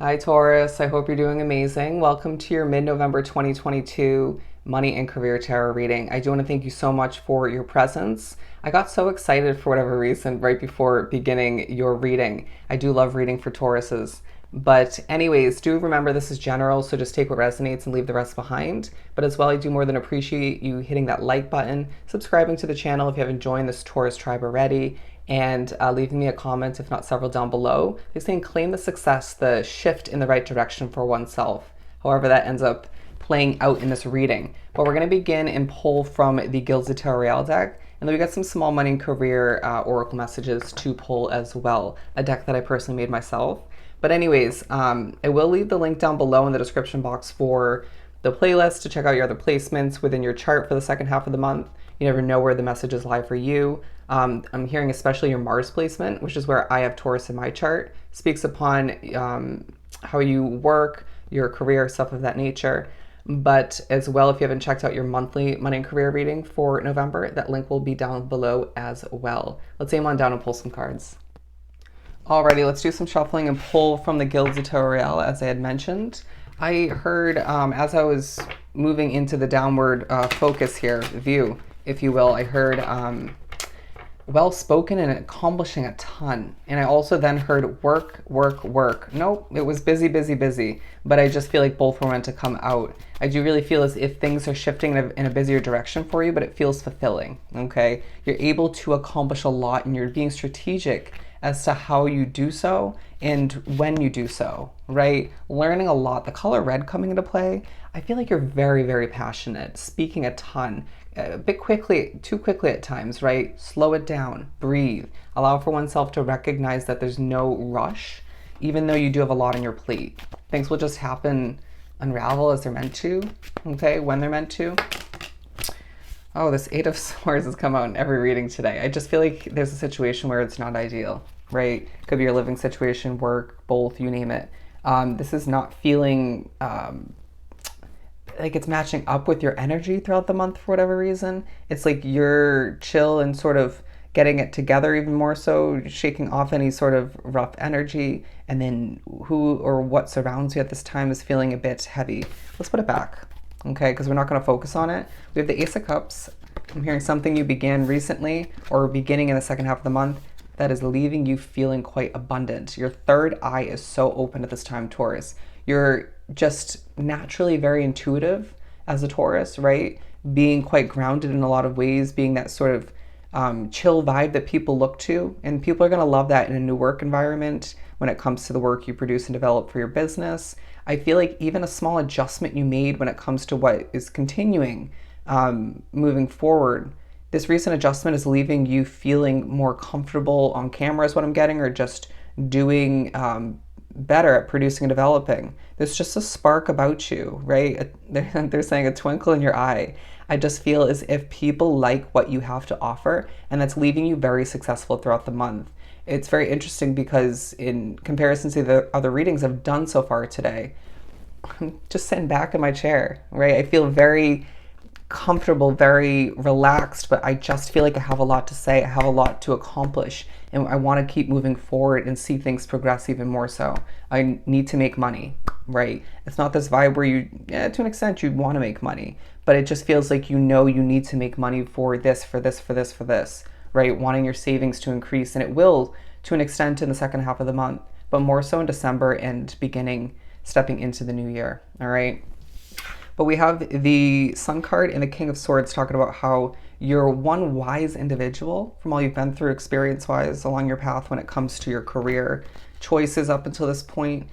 Hi, Taurus. I hope you're doing amazing. Welcome to your mid-November 2022 Money and Career Tarot reading. I do want to thank you so much for your presence. I got so excited for whatever reason right before beginning your reading. I do love reading for Tauruses. But anyways, do remember this is general, so just take what resonates and leave the rest behind. But as well, I do more than appreciate you hitting that like button, subscribing to the channel if you haven't joined this Taurus tribe already, and leaving me a comment, if not several, down below. They're saying claim the success, the shift in the right direction for oneself. However, that ends up playing out in this reading. But we're going to begin and pull from the Gilded Tarot deck. And then we got some small money and career oracle messages to pull as well, a deck that I personally made myself. But anyways, I will leave the link down below in the description box for the playlist to check out your other placements within your chart for the second half of the month. You never know where the messages lie for you. I'm hearing especially your Mars placement, which is where I have Taurus in my chart, speaks upon how you work, your career, stuff of that nature. But as well, if you haven't checked out your monthly money and career reading for November, that link will be down below as well. Let's aim on down and pull some cards. Alrighty, let's do some shuffling and pull from the Gilded Tarot, as I had mentioned. I heard, as I was moving into the downward focus here, view, if you will, I heard well-spoken and accomplishing a ton. And I also then heard work, work, work. Nope, it was busy, busy, busy. But I just feel like both were meant to come out. I do really feel as if things are shifting in a busier direction for you, but it feels fulfilling, okay? You're able to accomplish a lot and you're being strategic as to how you do so and when you do so, right? Learning a lot. The color red coming into play, I feel like you're very, very passionate, speaking a ton, a bit quickly, too quickly at times, right? Slow it down, breathe, allow for oneself to recognize that there's no rush, even though you do have a lot on your plate. Things will just happen, unravel as they're meant to, okay, when they're meant to. Oh, this Eight of Swords has come out in every reading today. I just feel like there's a situation where it's not ideal, right? Could be your living situation, work, both, you name it. This is not feeling like it's matching up with your energy throughout the month for whatever reason. It's like you're chill and sort of getting it together even more so, shaking off any sort of rough energy, and then who or what surrounds you at this time is feeling a bit heavy. Let's put it back. Okay, because we're not going to focus on it. We have the Ace of Cups. I'm hearing something you began recently or beginning in the second half of the month that is leaving you feeling quite abundant. Your third eye is so open at this time, Taurus. You're just naturally very intuitive as a Taurus, right? Being quite grounded in a lot of ways, being that sort of chill vibe that people look to. And people are going to love that in a new work environment when it comes to the work you produce and develop for your business. I feel like even a small adjustment you made when it comes to what is continuing moving forward, this recent adjustment is leaving you feeling more comfortable on camera is what I'm getting, or just doing better at producing and developing. There's just a spark about you, right? They're saying a twinkle in your eye. I just feel as if people like what you have to offer, and that's leaving you very successful throughout the month. It's very interesting because in comparison to the other readings I've done so far today, I'm just sitting back in my chair, right? I feel very comfortable, very relaxed, but I just feel like I have a lot to say. I have a lot to accomplish, and I want to keep moving forward and see things progress even more so. I need to make money, right? It's not this vibe where you, to an extent, you want to make money, but it just feels like you know you need to make money for this, for this, for this, for this, right? Wanting your savings to increase, and it will to an extent in the second half of the month, but more so in December and stepping into the new year, all right? But we have the Sun card and the King of Swords talking about how you're one wise individual from all you've been through experience-wise along your path when it comes to your career choices up until this point.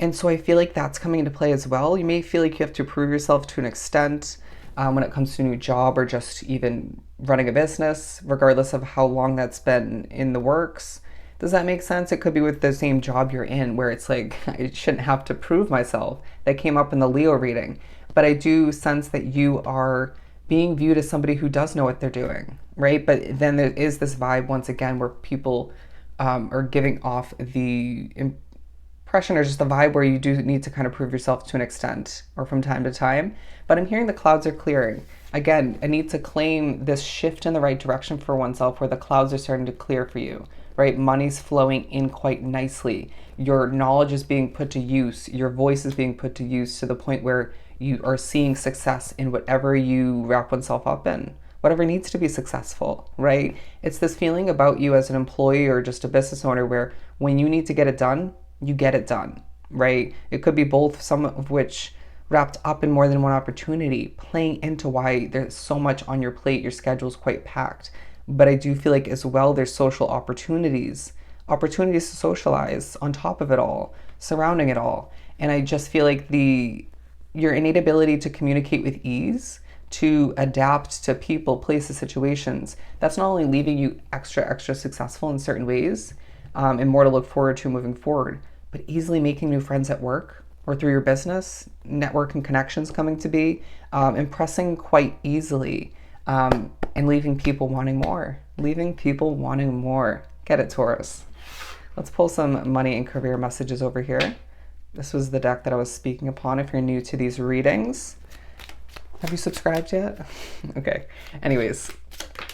And so I feel like that's coming into play as well. You may feel like you have to prove yourself to an extent when it comes to a new job or just even running a business, regardless of how long that's been in the works. Does that make sense? It could be with the same job you're in where it's like, I shouldn't have to prove myself. That came up in the Leo reading. But I do sense that you are being viewed as somebody who does know what they're doing, right? But then there is this vibe, once again, where people are giving off the impression, or just the vibe where you do need to kind of prove yourself to an extent or from time to time. But I'm hearing the clouds are clearing. Again, I need to claim this shift in the right direction for oneself where the clouds are starting to clear for you, right? Money's flowing in quite nicely. your knowledge is being put to use, your voice is being put to use to the point where you are seeing success in whatever you wrap oneself up in, whatever needs to be successful, right? It's this feeling about you as an employee or just a business owner where when you need to get it done, you get it done, right? It could be both, some of which wrapped up in more than one opportunity, playing into why there's so much on your plate, your schedule's quite packed. But I do feel like as well there's social opportunities to socialize on top of it all, surrounding it all. And I just feel like your innate ability to communicate with ease, to adapt to people, places, situations, that's not only leaving you extra successful in certain ways, and more to look forward to moving forward, but easily making new friends at work or through your business, network and connections coming to be, impressing quite easily, and leaving people wanting more. Leaving people wanting more. Get it, Taurus. Let's pull some money and career messages over here. This was the deck that I was speaking upon if you're new to these readings. Have you subscribed yet? Okay. Anyways,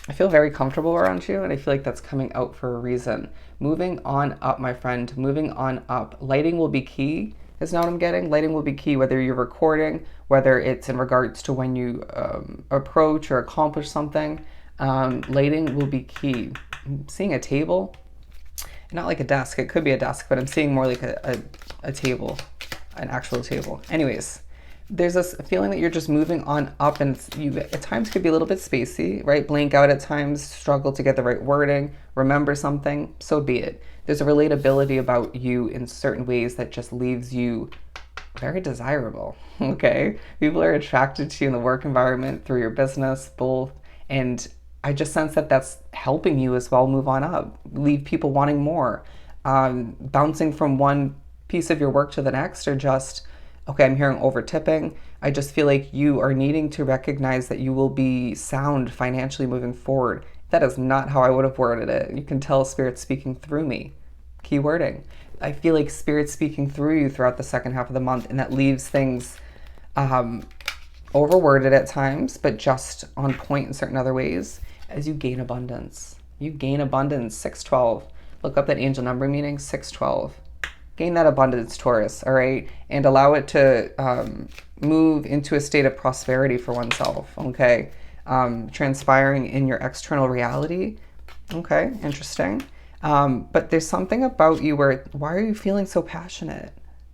I feel very comfortable around you, and I feel like that's coming out for a reason. Moving on up, my friend. Moving on up. Lighting will be key, is not what I'm getting. Lighting will be key, whether you're recording, whether it's in regards to when you approach or accomplish something. Lighting will be key. I'm seeing a table. Not like a desk. It could be a desk, but I'm seeing more like a table, an actual table. Anyways, there's this feeling that you're just moving on up, and you at times could be a little bit spacey, right? Blank out at times, struggle to get the right wording, remember something, so be it. There's a relatability about you in certain ways that just leaves you very desirable, okay? People are attracted to you in the work environment, through your business, both, and I just sense that that's helping you as well move on up, leave people wanting more, bouncing from one piece of your work to the next, or just, okay, I'm hearing over tipping. I just feel like you are needing to recognize that you will be sound financially moving forward. That is not how I would have worded it. You can tell Spirit speaking through me. Key wording. I feel like Spirit speaking through you throughout the second half of the month, and that leaves things overworded at times, but just on point in certain other ways, as you gain abundance. You gain abundance, 612. Look up that angel number meaning, 612. Gain that abundance, Taurus, all right? And allow it to move into a state of prosperity for oneself, okay? Transpiring in your external reality, okay, interesting. But there's something about you where, why are you feeling so passionate?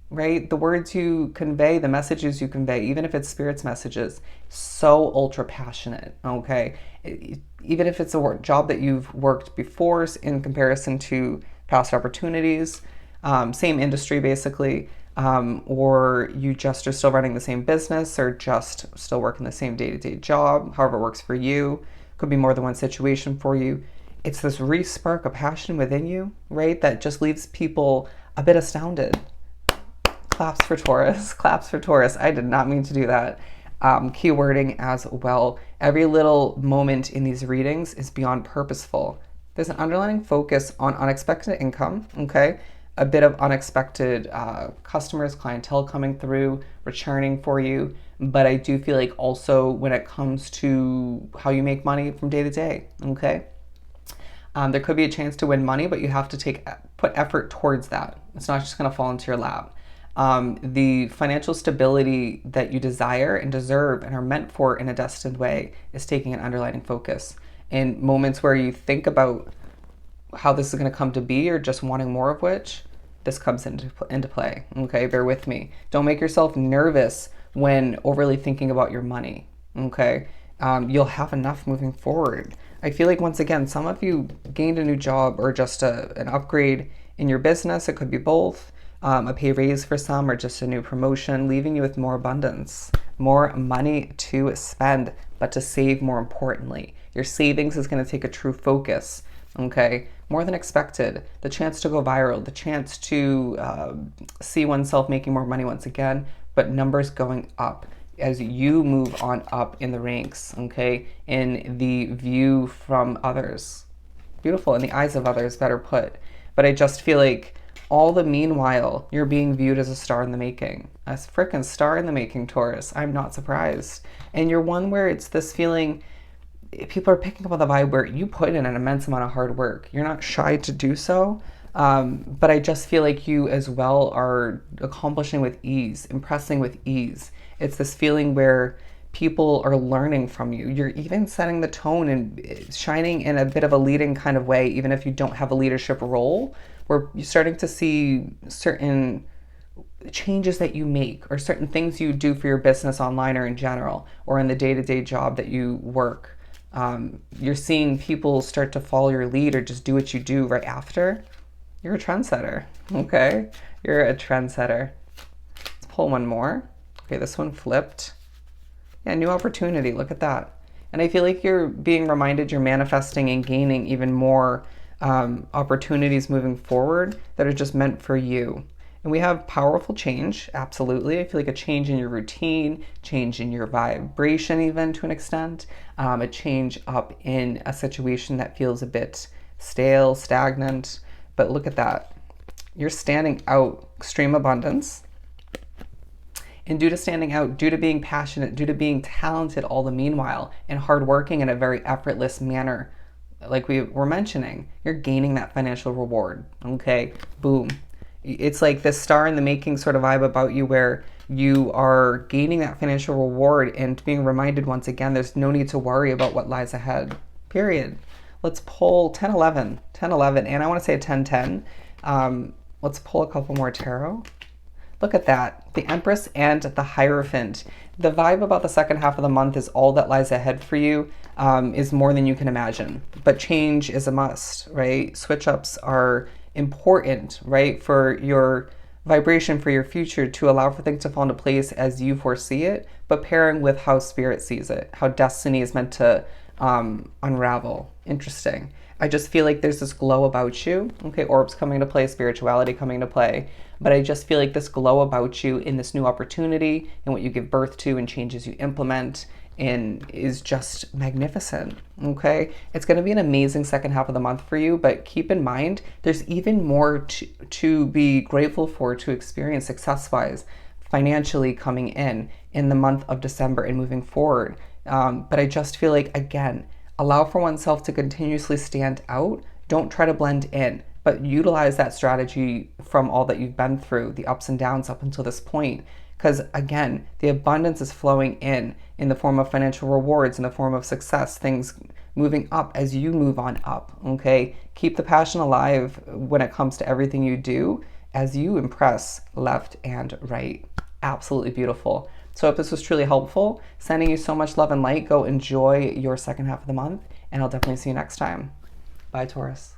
Right? The words you convey, the messages you convey, even if it's Spirit's messages, so ultra passionate, okay? Even if it's a job that you've worked before in comparison to past opportunities, same industry basically, or you just are still running the same business or just still working the same day-to-day job, however it works for you. Could be more than one situation for you. It's this re-spark of passion within you, right? That just leaves people a bit astounded. Claps for Taurus. Claps for Taurus. I did not mean to do that. Key wording as well. Every little moment in these readings is beyond purposeful. There's an underlying focus on unexpected income, okay? A bit of unexpected customers, clientele coming through, returning for you. But I do feel like also when it comes to how you make money from day to day, okay? There could be a chance to win money, but you have to put effort towards that. It's not just going to fall into your lap. The financial stability that you desire and deserve and are meant for in a destined way is taking an underlying focus. In moments where you think about how this is going to come to be or just wanting more of which, this comes into play. Okay, bear with me. Don't make yourself nervous when overly thinking about your money. Okay, you'll have enough moving forward. I feel like, once again, some of you gained a new job or just an upgrade in your business. It could be both. A pay raise for some, or just a new promotion, leaving you with more abundance, more money to spend, but to save more importantly. Your savings is going to take a true focus, okay? More than expected. The chance to go viral, the chance to see oneself making more money once again, but numbers going up as you move on up in the ranks, okay? In the view from others. Beautiful, in the eyes of others, better put. But I just feel like all the meanwhile, you're being viewed as a star in the making. A frickin' star in the making, Taurus. I'm not surprised. And you're one where it's this feeling, people are picking up on the vibe where you put in an immense amount of hard work. You're not shy to do so. But I just feel like you as well are accomplishing with ease, impressing with ease. It's this feeling where people are learning from you. You're even setting the tone and shining in a bit of a leading kind of way, even if you don't have a leadership role, where you're starting to see certain changes that you make or certain things you do for your business online or in general or in the day-to-day job that you work. You're seeing people start to follow your lead or just do what you do right after. You're a trendsetter, okay? You're a trendsetter. Let's pull one more. Okay, this one flipped. Yeah, new opportunity, look at that. And I feel like you're being reminded you're manifesting and gaining even more opportunities moving forward that are just meant for you. And we have powerful change, absolutely. I feel like a change in your routine, change in your vibration even to an extent, a change up in a situation that feels a bit stale, stagnant. But look at that. You're standing out, extreme abundance. And due to standing out, due to being passionate, due to being talented all the meanwhile, and hardworking in a very effortless manner, like we were mentioning, you're gaining that financial reward. Okay, boom. It's like this star in the making sort of vibe about you where you are gaining that financial reward and being reminded once again, there's no need to worry about what lies ahead, period. Let's pull 1011, 1011, and I want to say 1010. Let's pull a couple more tarot. Look at that, the Empress and the Hierophant. The vibe about the second half of the month is all that lies ahead for you is more than you can imagine. But change is a must, right? Switch ups are important, right? For your vibration, for your future, to allow for things to fall into place as you foresee it, but pairing with how spirit sees it, how destiny is meant to unravel. Interesting. I just feel like there's this glow about you. Okay, orbs coming into play, spirituality coming into play. But I just feel like this glow about you in this new opportunity and what you give birth to and changes you implement and is just magnificent. Okay, it's going to be an amazing second half of the month for you, but keep in mind there's even more to be grateful for, to experience success-wise, financially coming in the month of December and moving forward. But I just feel like, again, allow for oneself to continuously stand out. Don't try to blend in, but utilize that strategy from all that you've been through, the ups and downs up until this point. Because again, the abundance is flowing in the form of financial rewards, in the form of success, things moving up as you move on up, okay? Keep the passion alive when it comes to everything you do as you impress left and right. Absolutely beautiful. So if this was truly helpful, sending you so much love and light. Go enjoy your second half of the month, and I'll definitely see you next time. Bye, Taurus.